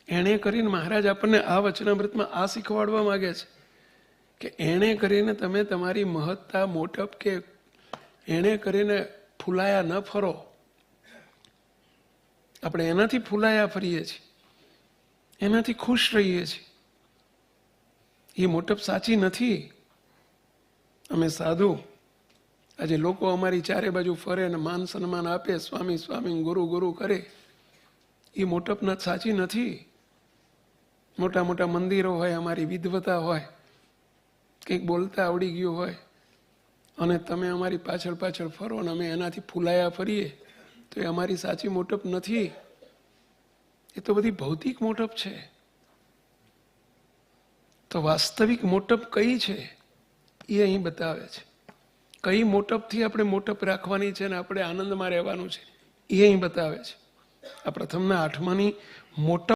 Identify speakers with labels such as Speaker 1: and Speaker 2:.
Speaker 1: એણે કરીને મહારાજ આપણને આ વચનામૃતમાં આ શીખવાડવા માગે છે કે એણે કરીને તમે તમારી મહત્તા મોટપ કે એણે કરીને ફૂલાયા ન ફરો. આપણે એનાથી ફૂલાયા ફરીએ છીએ, એનાથી ખુશ રહીએ છીએ. એ મોટપ સાચી નથી. અમે સાધુ આજે લોકો અમારી ચારે બાજુ ફરે અને માન સન્માન આપે, સ્વામી સ્વામી ગુરુ ગુરુ કરે, એ મોટપ સાચી નથી. મોટા મોટા મંદિરો હોય, અમારી વિદ્વતા હોય, કંઈક બોલતા આવડી ગયું હોય અને તમે અમારી પાછળ પાછળ ફરો અને અમે એનાથી ફૂલાયા ફરીએ તો એ અમારી સાચી મોટપ નથી. એ તો બધી ભૌતિક મોટપ છે. તો વાસ્તવિક મોટપ કઈ છે એ અહીં બતાવે છે. કઈ મોટપથી આપણે મોટપ રાખવાની છે અને આપણે આનંદમાં રહેવાનું છે એ અહીં બતાવે છે. આ પ્રથમના 8માની મોટપ